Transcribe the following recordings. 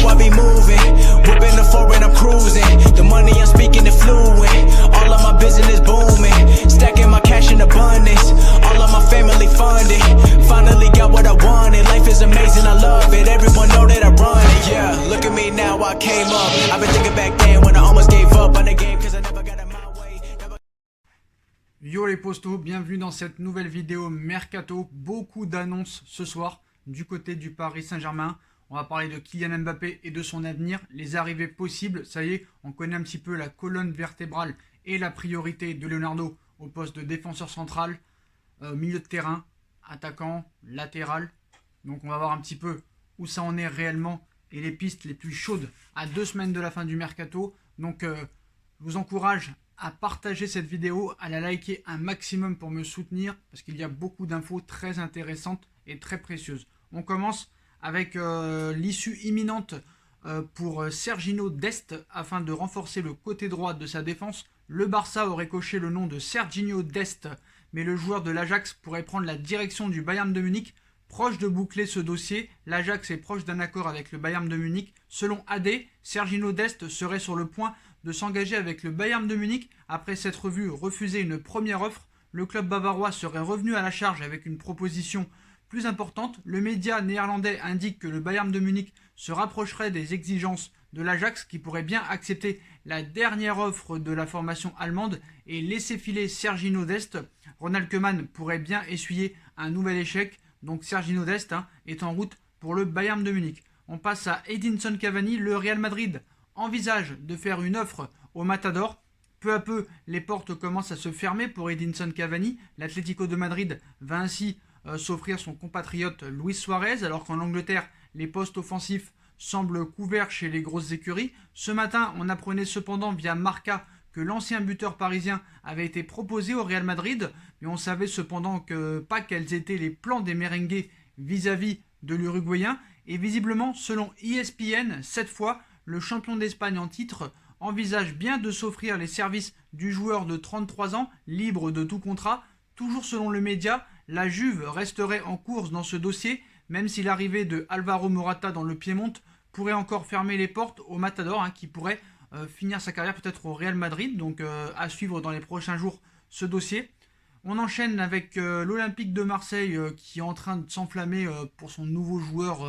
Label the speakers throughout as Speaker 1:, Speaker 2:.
Speaker 1: I be moving. Whipping the foreign, I'm cruising. The money I'm speaking is fluent. All of my business booming. Stacking my cash in abundance. All of my family funded. Finally got what I wanted. Life is amazing, I love it. Everyone know that I run it. Yeah, look at me now, I came up. I've been thinking back then when I almost gave up on the game cause I never got in my way.
Speaker 2: Yo les postos, bienvenue dans cette nouvelle vidéo Mercato. Beaucoup d'annonces ce soir du côté du Paris Saint-Germain. On va parler de Kylian Mbappé et de son avenir, les arrivées possibles. Ça y est, on connaît un petit peu la colonne vertébrale et la priorité de Leonardo au poste de défenseur central, milieu de terrain, attaquant, latéral. Donc on va voir un petit peu où ça en est réellement et les pistes les plus chaudes à 2 semaines de la fin du Mercato. Donc je vous encourage à partager cette vidéo, à la liker un maximum pour me soutenir parce qu'il y a beaucoup d'infos très intéressantes et très précieuses. On commence avec l'issue imminente pour Serginho Dest afin de renforcer le côté droit de sa défense. Le Barça aurait coché le nom de Serginho Dest, mais le joueur de l'Ajax pourrait prendre la direction du Bayern de Munich. Proche de boucler ce dossier, l'Ajax est proche d'un accord avec le Bayern de Munich. Selon AD, Serginho Dest serait sur le point de s'engager avec le Bayern de Munich après s'être vu refuser une première offre. Le club bavarois serait revenu à la charge avec une proposition plus importante. Le média néerlandais indique que le Bayern de Munich se rapprocherait des exigences de l'Ajax qui pourrait bien accepter la dernière offre de la formation allemande et laisser filer Serginho Dest. Ronald Koeman pourrait bien essuyer un nouvel échec. Donc Serginho Dest est en route pour le Bayern de Munich. On passe à Edinson Cavani. Le Real Madrid envisage de faire une offre au Matador. Peu à peu, les portes commencent à se fermer pour Edinson Cavani. L'Atlético de Madrid va ainsi s'offrir son compatriote Luis Suarez, alors qu'en Angleterre, les postes offensifs semblent couverts chez les grosses écuries. Ce matin, on apprenait cependant via Marca que l'ancien buteur parisien avait été proposé au Real Madrid, mais on savait cependant pas quels étaient les plans des merengues vis-à-vis de l'Uruguayen. Et visiblement, selon ESPN, cette fois, le champion d'Espagne en titre envisage bien de s'offrir les services du joueur de 33 ans, libre de tout contrat. Toujours selon le média, la Juve resterait en course dans ce dossier, même si l'arrivée de Alvaro Morata dans le Piémont pourrait encore fermer les portes au Matador, qui pourrait finir sa carrière peut-être au Real Madrid. Donc à suivre dans les prochains jours ce dossier. On enchaîne avec l'Olympique de Marseille qui est en train de s'enflammer pour son nouveau joueur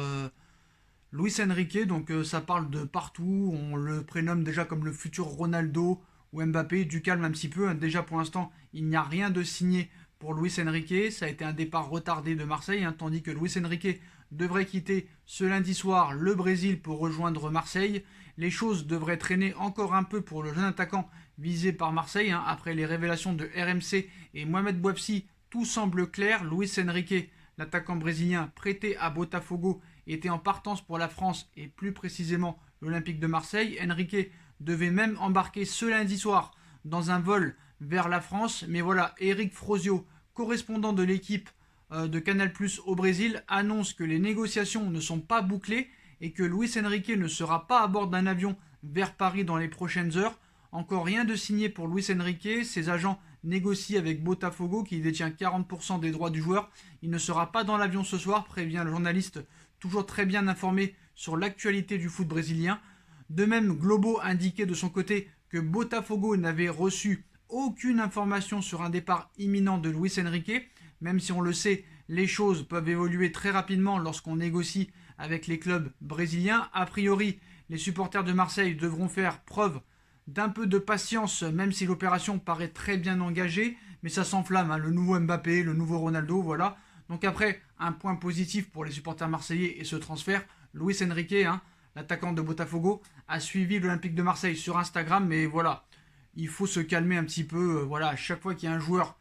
Speaker 2: Luis Enrique. Donc ça parle de partout, on le prénomme déjà comme le futur Ronaldo ou Mbappé. Du calme un petit peu, déjà pour l'instant il n'y a rien de signé pour Luis Enrique. Ça a été un départ retardé de Marseille, tandis que Luis Enrique devrait quitter ce lundi soir le Brésil pour rejoindre Marseille. Les choses devraient traîner encore un peu pour le jeune attaquant visé par Marseille. Après les révélations de RMC et Mohamed Bouafsi, tout semble clair. Luis Enrique, l'attaquant brésilien prêté à Botafogo, était en partance pour la France et plus précisément l'Olympique de Marseille. Enrique devait même embarquer ce lundi soir dans un vol vers la France. Mais voilà, Eric Frosio, correspondant de l'équipe de Canal+ au Brésil, annonce que les négociations ne sont pas bouclées et que Luis Enrique ne sera pas à bord d'un avion vers Paris dans les prochaines heures. Encore rien de signé pour Luis Enrique. Ses agents négocient avec Botafogo qui détient 40% des droits du joueur. Il ne sera pas dans l'avion ce soir, prévient le journaliste toujours très bien informé sur l'actualité du foot brésilien. De même, Globo indiquait de son côté que Botafogo n'avait reçu aucune information sur un départ imminent de Luis Enrique. Même si on le sait, les choses peuvent évoluer très rapidement lorsqu'on négocie avec les clubs brésiliens. A priori, les supporters de Marseille devront faire preuve d'un peu de patience, même si l'opération paraît très bien engagée. Mais ça s'enflamme, le nouveau Mbappé, le nouveau Ronaldo, voilà. Donc après, un point positif pour les supporters marseillais et ce transfert, Luis Enrique, l'attaquant de Botafogo, a suivi l'Olympique de Marseille sur Instagram. Mais voilà, il faut se calmer un petit peu. Voilà, à chaque fois qu'il y a un joueur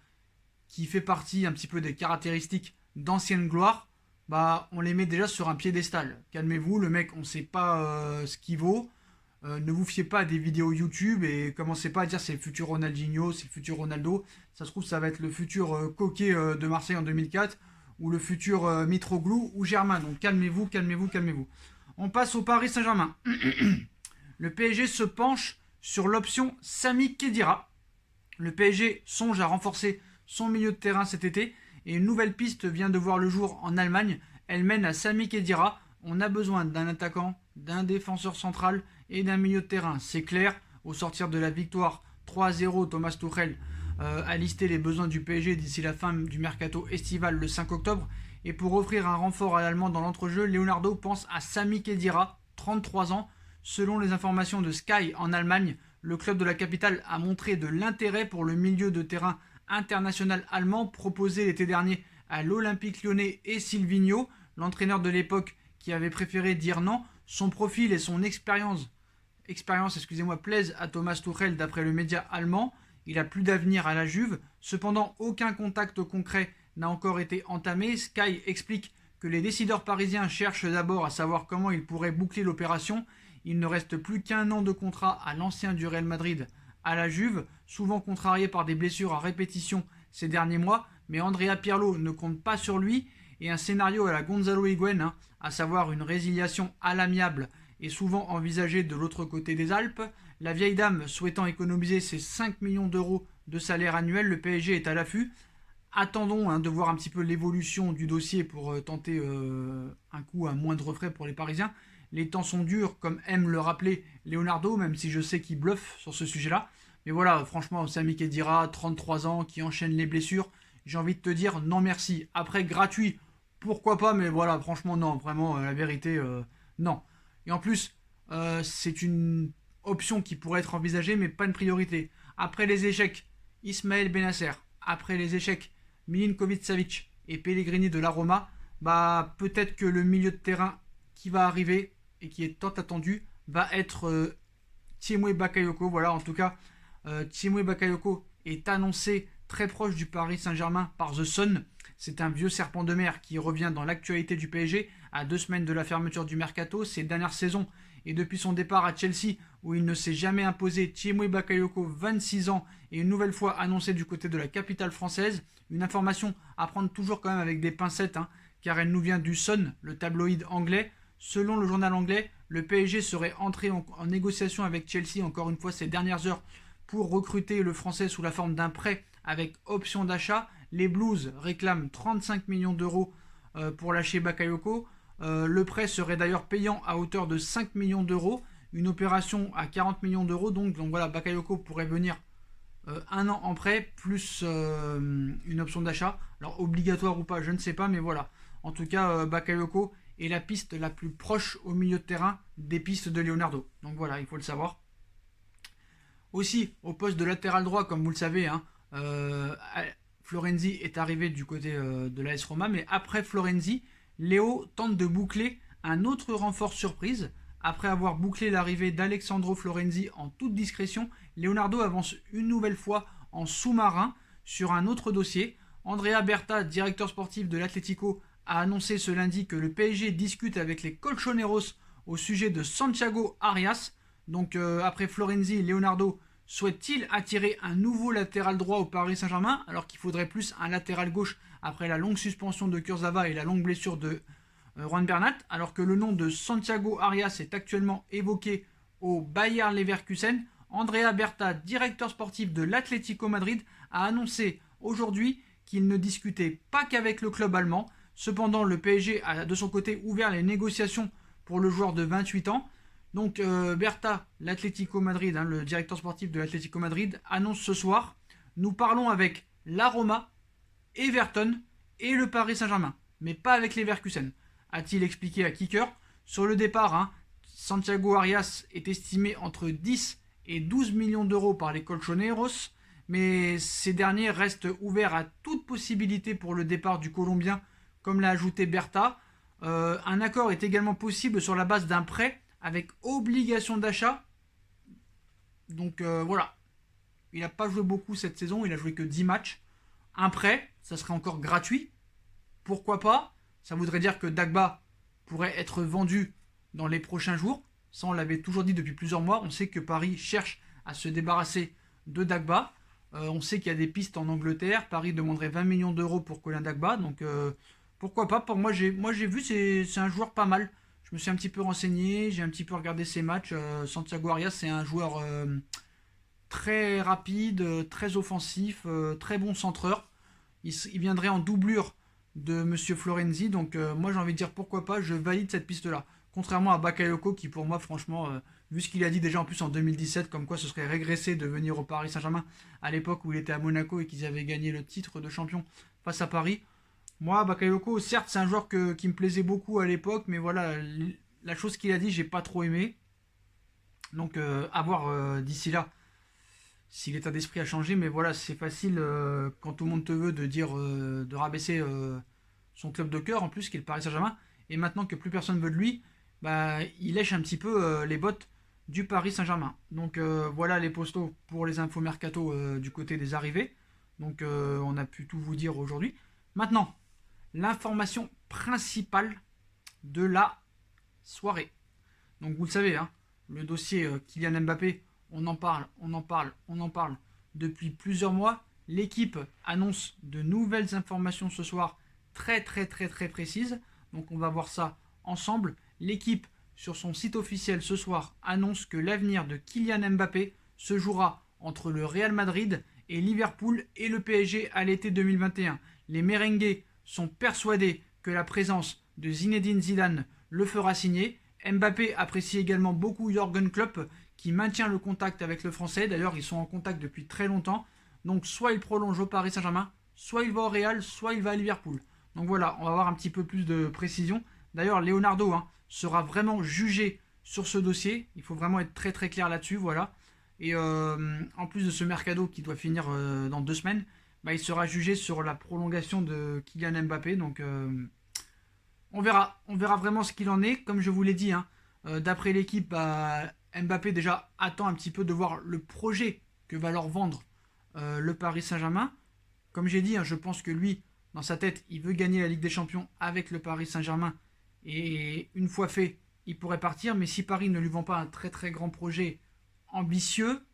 Speaker 2: qui fait partie un petit peu des caractéristiques d'ancienne gloire, on les met déjà sur un piédestal. Calmez-vous, le mec, on ne sait pas ce qu'il vaut. Ne vous fiez pas à des vidéos YouTube et commencez pas à dire c'est le futur Ronaldinho, c'est le futur Ronaldo. Ça se trouve, ça va être le futur Coquet de Marseille en 2004 ou le futur Mitroglou ou Germain. Donc calmez-vous, calmez-vous, calmez-vous. On passe au Paris Saint-Germain. Le PSG se penche sur l'option Sami Khedira. Le PSG songe à renforcer son milieu de terrain cet été et une nouvelle piste vient de voir le jour en Allemagne. Elle mène à Sami Khedira. On a besoin d'un attaquant d'un défenseur central et d'un milieu de terrain. C'est clair, au sortir de la victoire 3-0, Thomas Tuchel a listé les besoins du PSG d'ici la fin du mercato estival le 5 octobre. Et pour offrir un renfort à l'Allemand dans l'entrejeu, Leonardo pense à Sami Khedira, 33 ans. Selon les informations de Sky en Allemagne, le club de la capitale a montré de l'intérêt pour le milieu de terrain international allemand proposé l'été dernier à l'Olympique Lyonnais et Silvino, l'entraîneur de l'époque qui avait préféré dire non. Son profil et son expérience plaisent à Thomas Tuchel d'après le média allemand. Il a plus d'avenir à la Juve. Cependant, aucun contact concret n'a encore été entamé. Sky explique que les décideurs parisiens cherchent d'abord à savoir comment ils pourraient boucler l'opération. Il ne reste plus qu'un an de contrat à l'ancien du Real Madrid à la Juve, souvent contrarié par des blessures à répétition ces derniers mois, mais Andrea Pirlo ne compte pas sur lui et un scénario à la Gonzalo Higuaín, à savoir une résiliation à l'amiable, est souvent envisagé de l'autre côté des Alpes. La vieille dame souhaitant économiser ses 5 millions d'euros de salaire annuel, le PSG est à l'affût. Attendons de voir un petit peu l'évolution du dossier pour tenter un coup à moindre frais pour les Parisiens. Les temps sont durs, comme aime le rappeler Leonardo, même si je sais qu'il bluffe sur ce sujet-là. Mais voilà, franchement, Sami Khedira, 33 ans, qui enchaîne les blessures, j'ai envie de te dire non merci. Après, gratuit, pourquoi pas, mais voilà, franchement, non, vraiment, la vérité, non. Et en plus, c'est une option qui pourrait être envisagée, mais pas une priorité. Après les échecs, Ismaël Benasser, après les échecs, Milinkovic-Savic et Pellegrini de la Roma, bah peut-être que le milieu de terrain qui va arriver et qui est tant attendu va être Tiémoué Bakayoko. Voilà, en tout cas, Tiémoué Bakayoko est annoncé très proche du Paris Saint-Germain par The Sun. C'est un vieux serpent de mer qui revient dans l'actualité du PSG à 2 semaines de la fermeture du mercato. Ces dernières saisons et depuis son départ à Chelsea où il ne s'est jamais imposé, Tiémoué Bakayoko, 26 ans, est une nouvelle fois annoncé du côté de la capitale française. Une information à prendre toujours quand même avec des pincettes, car elle nous vient du Sun, le tabloïd anglais. Selon le journal anglais, le PSG serait entré en négociation avec Chelsea encore une fois ces dernières heures pour recruter le Français sous la forme d'un prêt avec option d'achat. Les Blues réclament 35 millions d'euros pour lâcher Bakayoko. Le prêt serait d'ailleurs payant à hauteur de 5 millions d'euros. Une opération à 40 millions d'euros. Donc voilà, Bakayoko pourrait venir un an en prêt plus une option d'achat. Alors obligatoire ou pas, je ne sais pas, mais voilà. En tout cas, Bakayoko est la piste la plus proche au milieu de terrain des pistes de Leonardo. Donc voilà, il faut le savoir. Aussi, au poste de latéral droit, comme vous le savez, Florenzi est arrivé du côté de l'AS Roma, mais après Florenzi, Léo tente de boucler un autre renfort surprise. Après avoir bouclé l'arrivée d'Alexandro Florenzi en toute discrétion, Leonardo avance une nouvelle fois en sous-marin sur un autre dossier. Andrea Berta, directeur sportif de l'Atlético, a annoncé ce lundi que le PSG discute avec les Colchoneros au sujet de Santiago Arias. Donc après Florenzi, Leonardo souhaite-t-il attirer un nouveau latéral droit au Paris Saint-Germain, alors qu'il faudrait plus un latéral gauche après la longue suspension de Kurzawa et la longue blessure de Juan Bernat, alors que le nom de Santiago Arias est actuellement évoqué au Bayer Leverkusen. Andrea Berta, directeur sportif de l'Atlético Madrid, a annoncé aujourd'hui qu'il ne discutait pas qu'avec le club allemand. Cependant, le PSG a de son côté ouvert les négociations pour le joueur de 28 ans. Donc Berta, l'Atlético Madrid, le directeur sportif de l'Atlético Madrid, annonce ce soir: nous parlons avec la Roma, Everton et le Paris Saint-Germain, mais pas avec les Leverkusen, a-t-il expliqué à Kicker. Sur le départ, Santiago Arias est estimé entre 10 et 12 millions d'euros par les Colchoneros, mais ces derniers restent ouverts à toute possibilité pour le départ du Colombien, comme l'a ajouté Berta. Un accord est également possible sur la base d'un prêt avec obligation d'achat. Donc voilà, il n'a pas joué beaucoup cette saison, il a joué que 10 matchs. Un prêt, ça serait encore gratuit. Pourquoi pas? Ça voudrait dire que Dagba pourrait être vendu dans les prochains jours. Ça, on l'avait toujours dit depuis plusieurs mois. On sait que Paris cherche à se débarrasser de Dagba. On sait qu'il y a des pistes en Angleterre. Paris demanderait 20 millions d'euros pour Colin Dagba. Donc pourquoi pas? Pour moi, j'ai vu, c'est un joueur pas mal. Je me suis un petit peu renseigné, j'ai un petit peu regardé ses matchs. Santiago Arias, c'est un joueur très rapide, très offensif, très bon centreur. Il viendrait en doublure de Monsieur Florenzi. Donc moi, j'ai envie de dire pourquoi pas, je valide cette piste-là. Contrairement à Bakayoko qui pour moi franchement, vu ce qu'il a dit déjà en plus en 2017, comme quoi ce serait régressé de venir au Paris Saint-Germain à l'époque où il était à Monaco et qu'ils avaient gagné le titre de champion face à Paris. Moi, Bakayoko, certes c'est un joueur qui me plaisait beaucoup à l'époque, mais voilà, la chose qu'il a dit j'ai pas trop aimé. Donc à voir d'ici là si l'état d'esprit a changé, mais voilà, c'est facile quand tout le monde te veut de dire de rabaisser son club de cœur en plus qui est le Paris Saint-Germain, et maintenant que plus personne veut de lui, bah il lèche un petit peu les bottes du Paris Saint-Germain. Donc voilà les postos pour les infos mercato du côté des arrivées. Donc on a pu tout vous dire aujourd'hui. Maintenant, l'information principale de la soirée. Donc vous le savez, hein, le dossier Kylian Mbappé, on en parle depuis plusieurs mois. L'équipe annonce de nouvelles informations ce soir très précises. Donc on va voir ça ensemble. L'équipe sur son site officiel ce soir annonce que l'avenir de Kylian Mbappé se jouera entre le Real Madrid et Liverpool et le PSG à l'été 2021. Les merengues sont persuadés que la présence de Zinedine Zidane le fera signer. Mbappé apprécie également beaucoup Jürgen Klopp qui maintient le contact avec le Français. D'ailleurs, ils sont en contact depuis très longtemps. Donc, soit il prolonge au Paris Saint-Germain, soit il va au Real, soit il va à Liverpool. Donc voilà, on va avoir un petit peu plus de précision. D'ailleurs, Leonardo sera vraiment jugé sur ce dossier. Il faut vraiment être très clair là-dessus, voilà. Et en plus de ce mercato qui doit finir dans 2 semaines, bah, il sera jugé sur la prolongation de Kylian Mbappé. Donc on verra vraiment ce qu'il en est. Comme je vous l'ai dit, d'après l'équipe, Mbappé déjà attend un petit peu de voir le projet que va leur vendre le Paris Saint-Germain. Comme j'ai dit, je pense que lui, dans sa tête, il veut gagner la Ligue des Champions avec le Paris Saint-Germain. Et une fois fait, il pourrait partir. Mais si Paris ne lui vend pas un très grand projet ambitieux,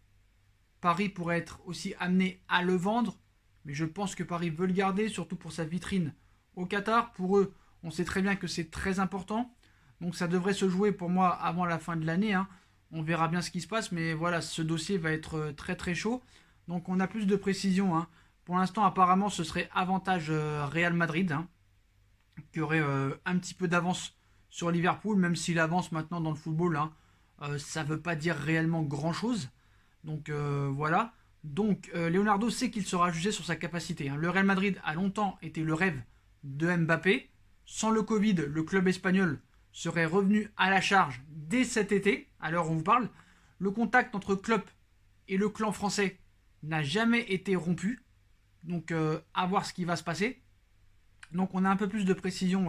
Speaker 2: Paris pourrait être aussi amené à le vendre. Mais je pense que Paris veut le garder, surtout pour sa vitrine au Qatar. Pour eux, on sait très bien que c'est très important. Donc ça devrait se jouer pour moi avant la fin de l'année. On verra bien ce qui se passe. Mais voilà, ce dossier va être très chaud. Donc on a plus de précision. Pour l'instant, apparemment, ce serait avantage Real Madrid, qui aurait un petit peu d'avance sur Liverpool, même si l'avance maintenant dans le football, ça ne veut pas dire réellement grand-chose. Donc voilà. Donc Leonardo sait qu'il sera jugé sur sa capacité. Le Real Madrid a longtemps été le rêve de Mbappé. Sans le Covid, le club espagnol serait revenu à la charge dès cet été, à l'heure où on vous parle. Le contact entre Klopp et le clan français n'a jamais été rompu. Donc à voir ce qui va se passer. Donc on a un peu plus de précision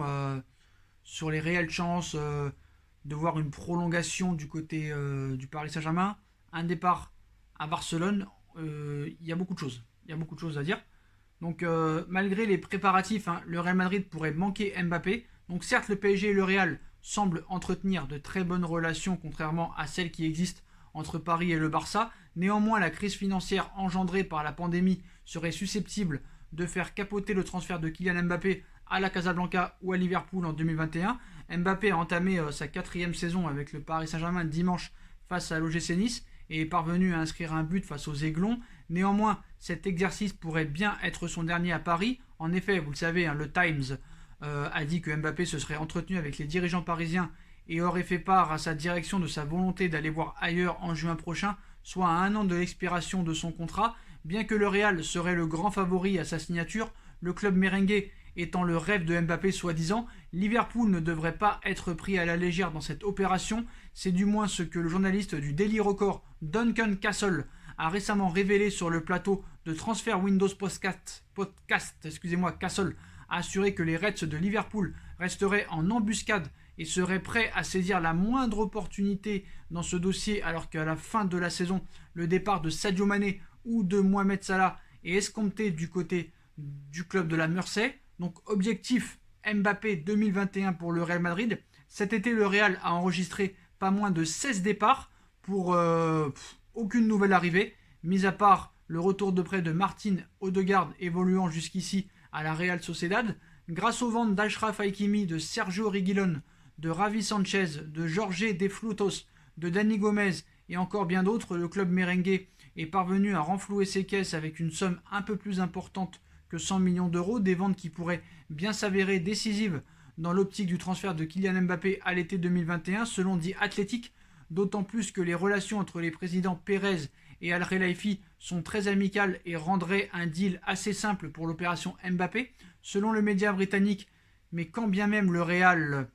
Speaker 2: sur les réelles chances de voir une prolongation du côté du Paris Saint-Germain. Un départ à Barcelone. Il y a beaucoup de choses. Il y a beaucoup de choses à dire. Donc malgré les préparatifs, le Real Madrid pourrait manquer Mbappé. Donc certes le PSG et le Real semblent entretenir de très bonnes relations contrairement à celles qui existent entre Paris et le Barça. Néanmoins la crise financière engendrée par la pandémie serait susceptible de faire capoter le transfert de Kylian Mbappé à la Casablanca ou à Liverpool en 2021. Mbappé a entamé sa 4e saison avec le Paris Saint-Germain dimanche face à l'OGC Nice et est parvenu à inscrire un but face aux Aiglons. Néanmoins, cet exercice pourrait bien être son dernier à Paris. En effet, vous le savez, le Times a dit que Mbappé se serait entretenu avec les dirigeants parisiens et aurait fait part à sa direction de sa volonté d'aller voir ailleurs en juin prochain, soit à 1 an de l'expiration de son contrat. Bien que le Real serait le grand favori à sa signature, le club merengue étant le rêve de Mbappé soi-disant, Liverpool ne devrait pas être pris à la légère dans cette opération. C'est du moins ce que le journaliste du Daily Record, Duncan Castle, a récemment révélé sur le plateau de Transfer Windows Podcast. Castle a assuré que les Reds de Liverpool resteraient en embuscade et seraient prêts à saisir la moindre opportunité dans ce dossier, alors qu'à la fin de la saison, le départ de Sadio Mané ou de Mohamed Salah est escompté du côté du club de la Mersey. Donc objectif Mbappé 2021 pour le Real Madrid. Cet été, le Real a enregistré pas moins de 16 départs pour aucune nouvelle arrivée, mis à part le retour de prêt de Martin Odegaard évoluant jusqu'ici à la Real Sociedad. Grâce aux ventes d'Achraf Hakimi, de Sergio Reguilón, de Ravi Sanchez, de Jorge De Frutos, de Dani Gomez et encore bien d'autres, le club merengue est parvenu à renflouer ses caisses avec une somme un peu plus importante que 100 millions d'euros, des ventes qui pourraient bien s'avérer décisives dans l'optique du transfert de Kylian Mbappé à l'été 2021, selon The Athletic, d'autant plus que les relations entre les présidents Pérez et Al Khelaifi sont très amicales et rendraient un deal assez simple pour l'opération Mbappé, selon le média britannique. Mais quand bien même le Real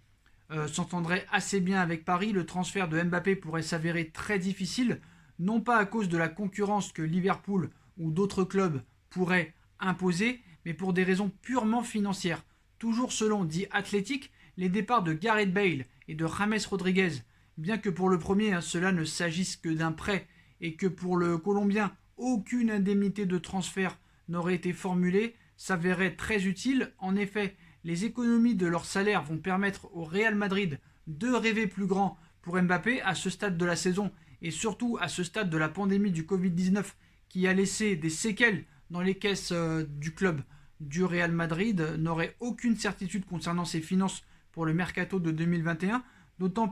Speaker 2: s'entendrait assez bien avec Paris, le transfert de Mbappé pourrait s'avérer très difficile, non pas à cause de la concurrence que Liverpool ou d'autres clubs pourraient imposer, mais pour des raisons purement financières. Toujours selon The Athletic, les départs de Gareth Bale et de James Rodriguez, bien que pour le premier, cela ne s'agisse que d'un prêt et que pour le Colombien, aucune indemnité de transfert n'aurait été formulée, s'avérait très utile. En effet, les économies de leur salaire vont permettre au Real Madrid de rêver plus grand pour Mbappé à ce stade de la saison et surtout à ce stade de la pandémie du Covid-19 qui a laissé des séquelles dans les caisses du club du Real Madrid, n'aurait aucune certitude concernant ses finances pour le mercato de 2021, d'autant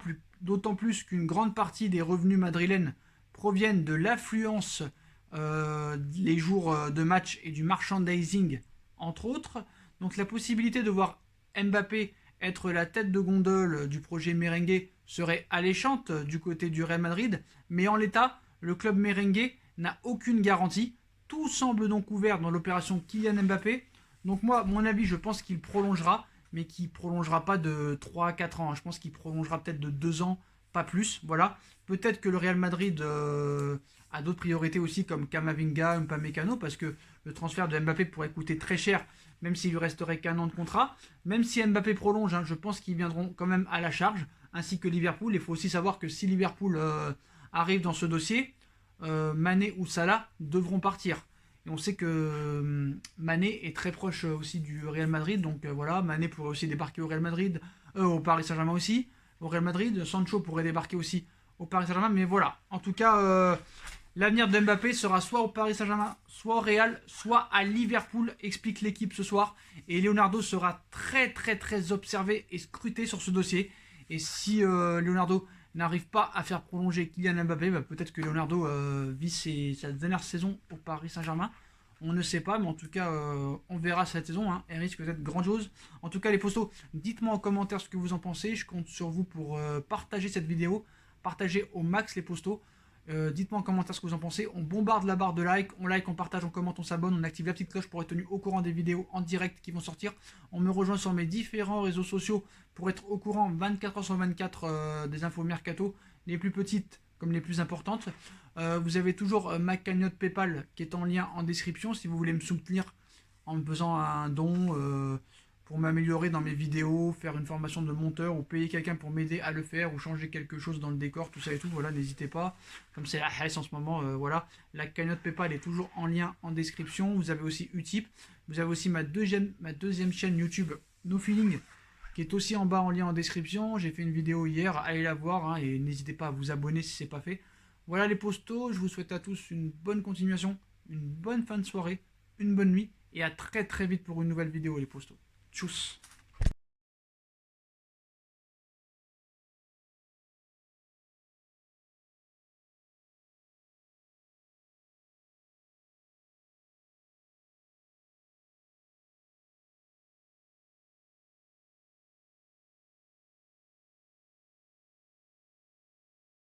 Speaker 2: plus qu'une grande partie des revenus madrilènes proviennent de l'affluence les jours de match et du merchandising, entre autres. Donc la possibilité de voir Mbappé être la tête de gondole du projet merengue serait alléchante du côté du Real Madrid, mais en l'état, le club merengue n'a aucune garantie. Tout semble donc ouvert dans l'opération Kylian Mbappé. Donc moi, mon avis, je pense qu'il prolongera, mais qu'il ne prolongera pas de 3 à 4 ans. Je pense qu'il prolongera peut-être de 2 ans, pas plus. Voilà. Peut-être que le Real Madrid a d'autres priorités aussi, comme Camavinga, Upamecano, parce que le transfert de Mbappé pourrait coûter très cher, même s'il lui resterait qu'un an de contrat. Même si Mbappé prolonge, je pense qu'ils viendront quand même à la charge, ainsi que Liverpool. Il faut aussi savoir que si Liverpool arrive dans ce dossier, Mané ou Salah devront partir. Et on sait que Mané est très proche aussi du Real Madrid, donc voilà, Mané pourrait aussi débarquer au Real Madrid, au Paris Saint-Germain aussi, au Real Madrid. Sancho pourrait débarquer aussi au Paris Saint-Germain, mais voilà. En tout cas, l'avenir de Mbappé sera soit au Paris Saint-Germain, soit au Real, soit à Liverpool, explique l'équipe ce soir. Et Leonardo sera très très très observé et scruté sur ce dossier. Et si Leonardo n'arrive pas à faire prolonger Kylian Mbappé, peut-être que Leonardo vit sa dernière saison au Paris Saint-Germain. On ne sait pas, mais en tout cas, on verra cette saison. Elle risque d'être grandiose. En tout cas, les postos, dites-moi en commentaire ce que vous en pensez. Je compte sur vous pour partager cette vidéo. Partagez au max les postos. Dites-moi en commentaire ce que vous en pensez. On bombarde la barre de like, on partage, on commente, on s'abonne, on active la petite cloche pour être tenu au courant des vidéos en direct qui vont sortir. On me rejoint sur mes différents réseaux sociaux pour être au courant 24h sur 24 des infos mercato, les plus petites comme les plus importantes. Vous avez toujours ma cagnotte PayPal qui est en lien en description si vous voulez me soutenir en me faisant un don pour m'améliorer dans mes vidéos, faire une formation de monteur ou payer quelqu'un pour m'aider à le faire ou changer quelque chose dans le décor, tout ça et tout, voilà, n'hésitez pas. Comme c'est la hesse en ce moment, voilà, la cagnotte PayPal est toujours en lien en description. Vous avez aussi Utip, vous avez aussi ma deuxième chaîne YouTube, No Feeling, qui est aussi en bas en lien en description. J'ai fait une vidéo hier, allez la voir et n'hésitez pas à vous abonner si ce n'est pas fait. Voilà les postos, je vous souhaite à tous une bonne continuation, une bonne fin de soirée, une bonne nuit et à très très vite pour une nouvelle vidéo les postos. Tchuss.